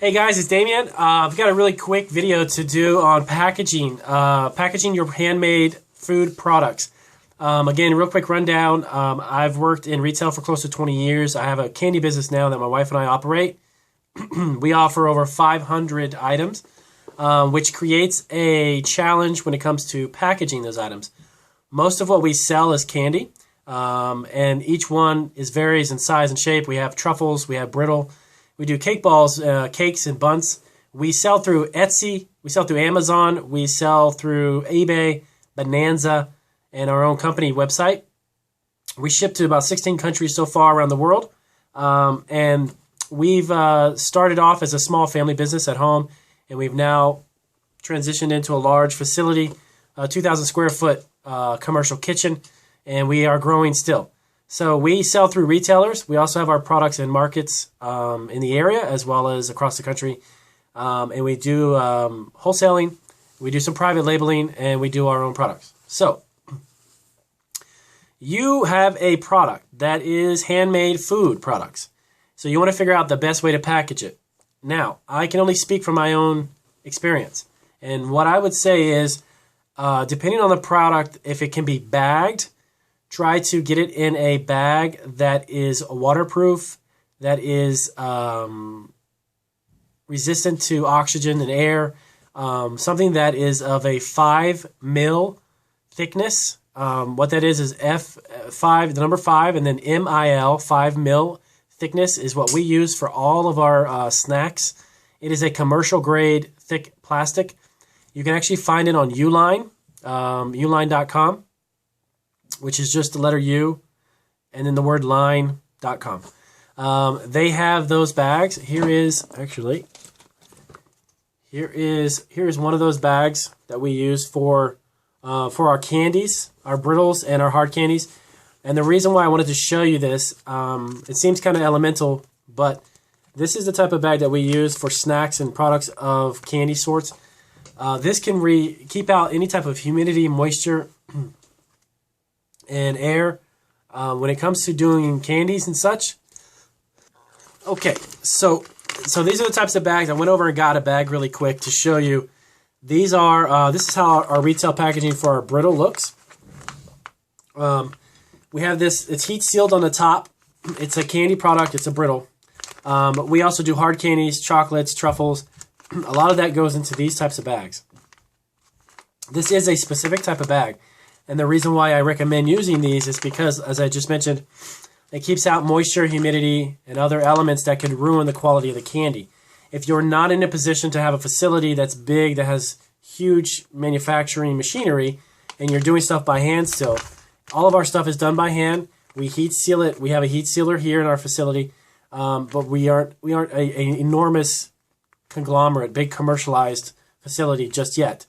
Hey guys, it's Damien. I've got a really quick video to do on packaging your handmade food products. Again, real quick rundown. I've worked in retail for close to 20 years. I have a candy business now that my wife and I operate. We offer over 500 items, which creates a challenge when it comes to packaging those items. Most of what we sell is candy, and each one varies in size and shape. We have truffles, we have brittle. We do cake balls, cakes and buns. We sell through Etsy. We sell through Amazon. We sell through eBay, Bonanza, and our own company website. We ship to about 16 countries so far around the world. And we've started off as a small family business at home, and we've now transitioned into a large facility, a 2,000 square foot commercial kitchen, and we are growing still. So we sell through retailers. We also have our products in markets in the area as well as across the country. And we do wholesaling, we do some private labeling, and we do our own products. So you have a product that is handmade food products. So you want to figure out the best way to package it. Now, I can only speak from my own experience. And what I would say is, depending on the product, if it can be bagged, try to get it in a bag that is waterproof, that is resistant to oxygen and air, something that is of a 5 mil thickness. What that is F5, the number 5, and then MIL, 5 mil thickness is what we use for all of our snacks. It is a commercial grade thick plastic. You can actually find it on Uline, uline.com. which is just the letter U, and then the word line.com. They have those bags. Here is one of those bags that we use for our candies, our brittles, and our hard candies. And the reason why I wanted to show you this, it seems kind of elemental, but this is the type of bag that we use for snacks and products of candy sorts. This can keep out any type of humidity, moisture, and air when it comes to doing candies and such. Okay, so these are the types of bags. I went over and got a bag really quick to show you. These are this is how our retail packaging for our brittle looks. We have this. It's heat sealed on the top. It's a candy product. It's a brittle. But we also do hard candies, chocolates, truffles. A lot of that goes into these types of bags. This is a specific type of bag. And the reason why I recommend using these is because, as I just mentioned, it keeps out moisture, humidity, and other elements that could ruin the quality of the candy. If you're not in a position to have a facility that's big, that has huge manufacturing machinery, and you're doing stuff by hand still, all of our stuff is done by hand. We heat seal it. We have a heat sealer here in our facility, but we aren't an enormous conglomerate, big commercialized facility just yet.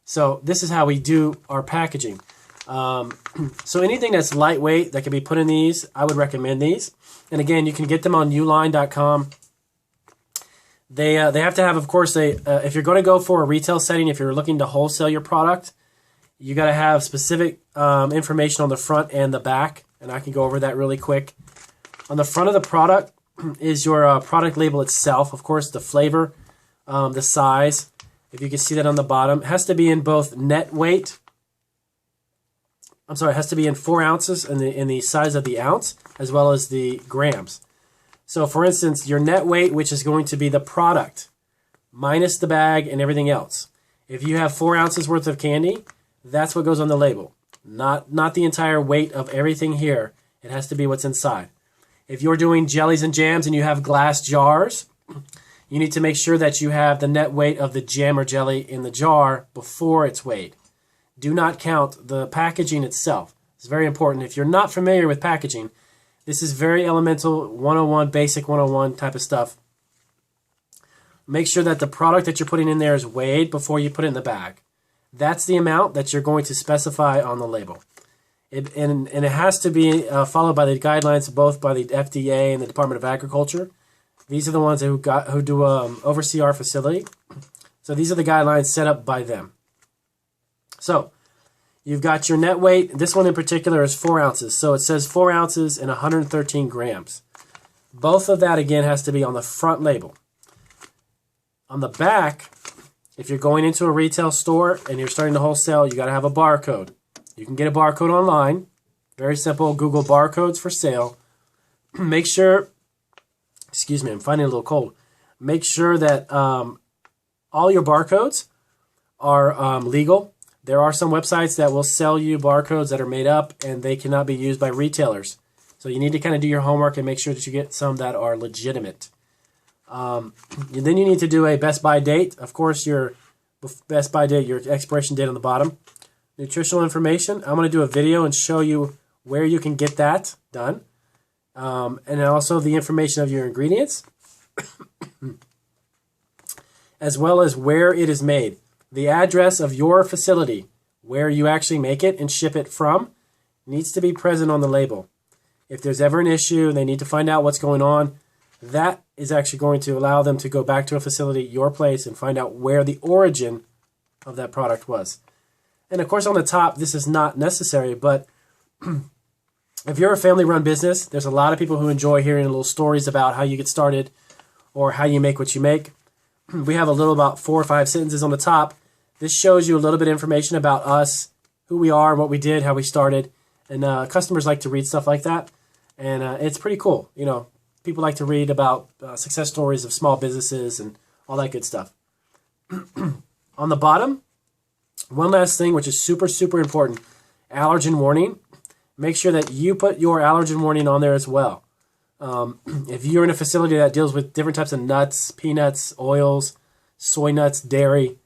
So this is how we do our packaging. So anything that's lightweight that can be put in these, I would recommend these. And again, you can get them on uline.com. They have to have, of course, if you're going to go for a retail setting, if you're looking to wholesale your product, you got to have specific information on the front and the back. And I can go over that really quick. On the front of the product is your product label itself. Of course, the flavor, the size. If you can see that on the bottom, it has to be in both net weight. I'm sorry, it has to be in 4 ounces in the size of the ounce, as well as the grams. So, for instance, your net weight, which is going to be the product, minus the bag and everything else. If you have 4 ounces worth of candy, that's what goes on the label. Not the entire weight of everything here. It has to be what's inside. If you're doing jellies and jams and you have glass jars, you need to make sure that you have the net weight of the jam or jelly in the jar before it's weighed. Do not count the packaging itself. It's very important. If you're not familiar with packaging, this is very elemental 101, basic 101 type of stuff. Make sure that the product that you're putting in there is weighed before you put it in the bag. That's the amount that you're going to specify on the label. And it has to be followed by the guidelines both by the FDA and the Department of Agriculture. These are the ones who oversee our facility. So these are the guidelines set up by them. So you've got your net weight. This one in particular is 4 ounces. So it says 4 ounces and 113 grams. Both of that, again, has to be on the front label. On the back, if you're going into a retail store and you're starting to wholesale, you got to have a barcode. You can get a barcode online. Very simple. Google barcodes for sale. Make sure, excuse me, I'm finding it a little cold. Make sure that all your barcodes are legal. There are some websites that will sell you barcodes that are made up and they cannot be used by retailers. So you need to kind of do your homework and make sure that you get some that are legitimate. Then you need to do a best by date. Of course, your best by date, your expiration date on the bottom. Nutritional information. I'm going to do a video and show you where you can get that done. And also the information of your ingredients, as well as where it is made. The address of your facility, where you actually make it and ship it from, needs to be present on the label. If there's ever an issue, they need to find out what's going on. That is actually going to allow them to go back to a facility, your place, and find out where the origin of that product was. And of course, on the top, this is not necessary, but if you're a family-run business, there's a lot of people who enjoy hearing little stories about how you get started or how you make what you make. We have a little about 4 or 5 sentences on the top. This shows you a little bit of information about us, who we are, what we did, how we started. And customers like to read stuff like that. And it's pretty cool. You know, people like to read about success stories of small businesses and all that good stuff. On the bottom, one last thing, which is super, super important, allergen warning. Make sure that you put your allergen warning on there as well. If you're in a facility that deals with different types of nuts, peanuts, oils, soy nuts, dairy,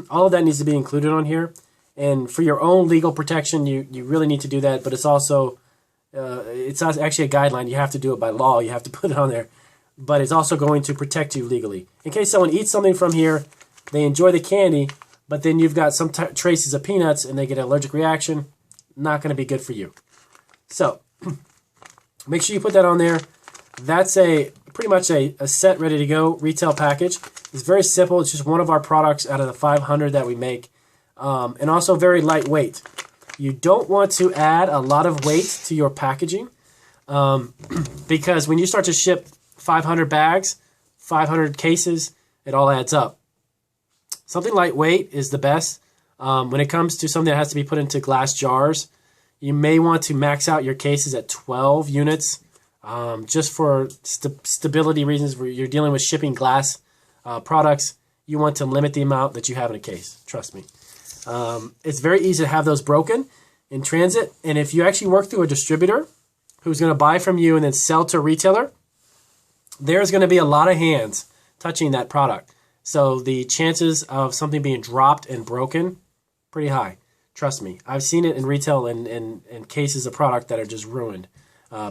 all of that needs to be included on here. And for your own legal protection, you really need to do that. But it's also, it's actually a guideline. You have to do it by law. You have to put it on there. But it's also going to protect you legally. In case someone eats something from here, they enjoy the candy, but then you've got some traces of peanuts and they get an allergic reaction, not going to be good for you. So make sure you put that on there. That's pretty much a set ready to go retail package. It's very simple. It's just one of our products out of the 500 that we make, and also very lightweight. You don't want to add a lot of weight to your packaging because when you start to ship 500 bags, 500 cases, it all adds up. Something lightweight is the best. When it comes to something that has to be put into glass jars, you may want to max out your cases at 12 units just for stability reasons. Where you're dealing with shipping glass products, you want to limit the amount that you have in a case. Trust me. It's very easy to have those broken in transit. And if you actually work through a distributor who's going to buy from you and then sell to a retailer, there's going to be a lot of hands touching that product. So the chances of something being dropped and broken, pretty high. Trust me. I've seen it in retail and cases of product that are just ruined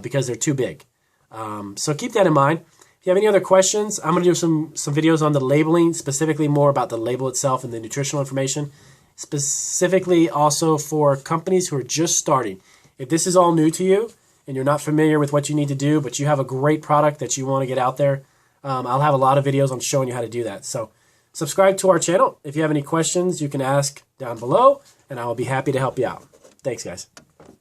because they're too big. So keep that in mind. If you have any other questions, I'm going to do some videos on the labeling, specifically more about the label itself and the nutritional information, specifically also for companies who are just starting. If this is all new to you and you're not familiar with what you need to do, but you have a great product that you want to get out there, I'll have a lot of videos on showing you how to do that. So subscribe to our channel. If you have any questions, you can ask down below, and I will be happy to help you out. Thanks, guys.